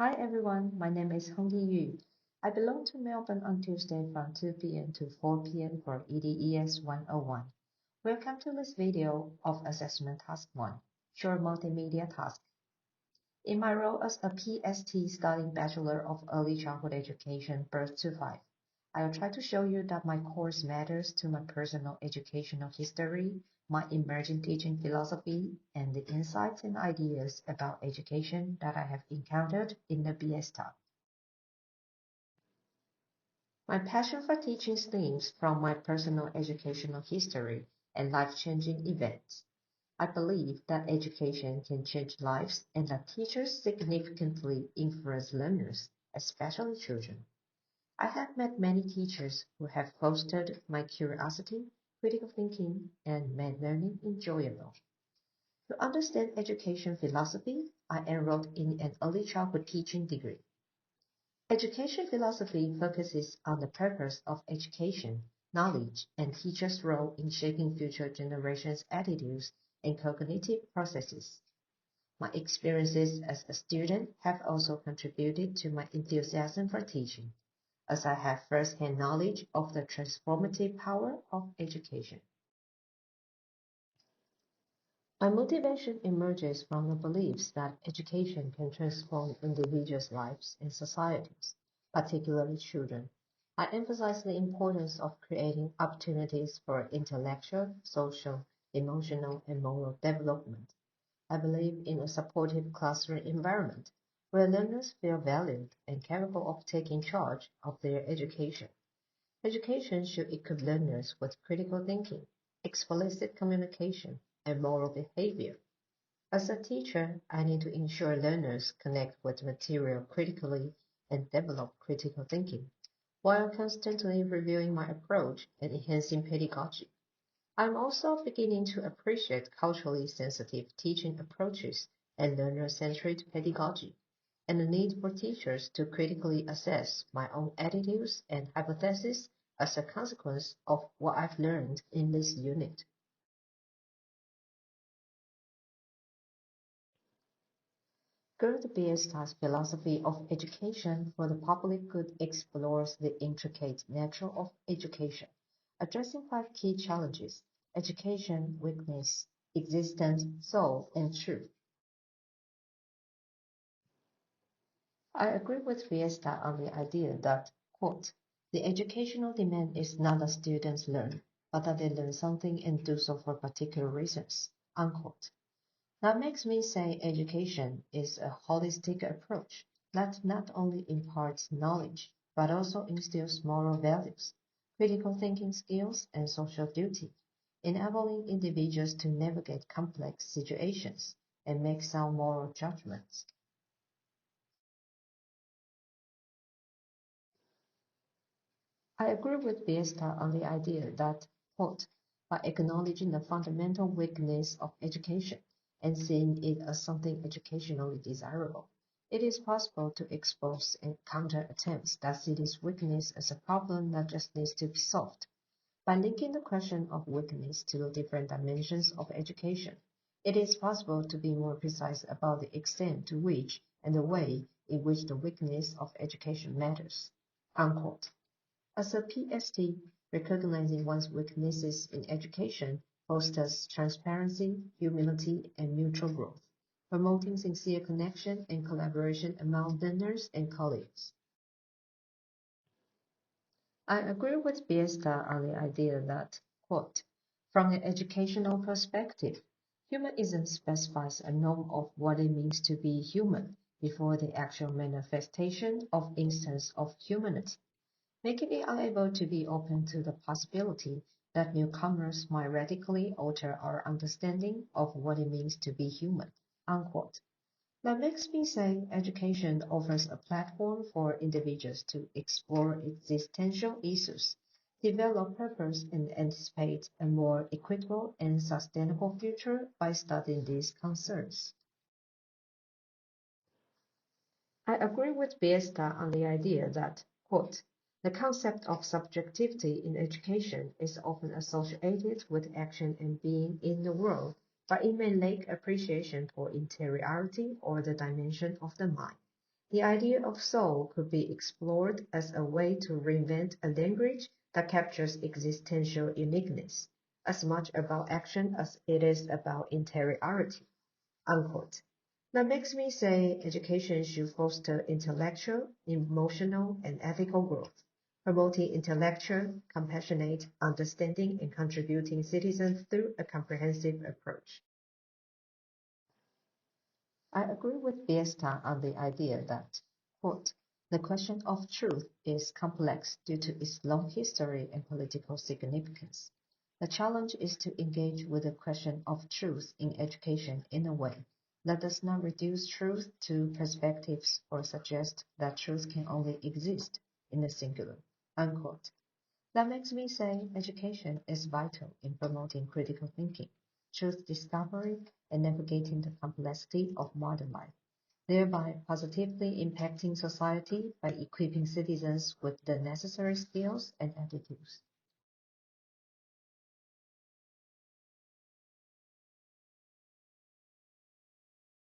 Hi everyone, my name is Hongyi Yu. I belong to Melbourne on Tuesday from 2 p.m. to 4 p.m. for EDES101. Welcome to this video of Assessment Task 1, Short Multimedia Task. In my role as a PST studying Bachelor of Early Childhood Education Birth to 5, I will try to show you that my course matters to my personal educational history, my emerging teaching philosophy, and the insights and ideas about education that I have encountered in the BS talk. My passion for teaching stems from my personal educational history and life-changing events. I believe that education can change lives and that teachers significantly influence learners, especially children. I have met many teachers who have fostered my curiosity, critical thinking, and made learning enjoyable. To understand education philosophy, I enrolled in an early childhood teaching degree. Education philosophy focuses on the purpose of education, knowledge, and teachers' role in shaping future generations' attitudes and cognitive processes. My experiences as a student have also contributed to my enthusiasm for teaching, as I have first-hand knowledge of the transformative power of education. My motivation emerges from the beliefs that education can transform individuals' lives and societies, particularly children. I emphasize the importance of creating opportunities for intellectual, social, emotional, and moral development. I believe in a supportive classroom environment where learners feel valued and capable of taking charge of their education. Education should equip learners with critical thinking, explicit communication, and moral behavior. As a teacher, I need to ensure learners connect with material critically and develop critical thinking, while constantly reviewing my approach and enhancing pedagogy. I'm also beginning to appreciate culturally sensitive teaching approaches and learner-centered pedagogy, and the need for teachers to critically assess my own attitudes and hypotheses as a consequence of what I've learned in this unit. Gerd Bierstadt's philosophy of education for the public good explores the intricate nature of education, addressing five key challenges: education, weakness, existence, soul, and truth. I agree with Fiesta on the idea that, quote, the educational demand is not that students learn, but that they learn something and do so for particular reasons, unquote. That makes me say education is a holistic approach that not only imparts knowledge, but also instills moral values, critical thinking skills, and social duty, enabling individuals to navigate complex situations and make sound moral judgments. I agree with Fiesta on the idea that, quote, by acknowledging the fundamental weakness of education and seeing it as something educationally desirable, it is possible to expose and counter attempts that see this weakness as a problem that just needs to be solved. By linking the question of weakness to the different dimensions of education, it is possible to be more precise about the extent to which and the way in which the weakness of education matters. Unquote. As a PST, recognizing one's weaknesses in education fosters transparency, humility, and mutual growth, promoting sincere connection and collaboration among learners and colleagues. I agree with Biesta on the idea that, quote, from an educational perspective, humanism specifies a norm of what it means to be human before the actual manifestation of instance of humanity, making it unable to be open to the possibility that newcomers might radically alter our understanding of what it means to be human, unquote. That makes me say education offers a platform for individuals to explore existential issues, develop purpose, and anticipate a more equitable and sustainable future by studying these concerns. I agree with Biesta on the idea that, quote, the concept of subjectivity in education is often associated with action and being in the world, but it may lack appreciation for interiority or the dimension of the mind. The idea of soul could be explored as a way to reinvent a language that captures existential uniqueness, as much about action as it is about interiority. Unquote. That makes me say education should foster intellectual, emotional, and ethical growth, promoting intellectual, compassionate, understanding, and contributing citizens through a comprehensive approach. I agree with Fiesta on the idea that, quote, the question of truth is complex due to its long history and political significance. The challenge is to engage with the question of truth in education in a way that does not reduce truth to perspectives or suggest that truth can only exist in the singular. Unquote. That makes me say education is vital in promoting critical thinking, truth discovery, and navigating the complexity of modern life, thereby positively impacting society by equipping citizens with the necessary skills and attitudes.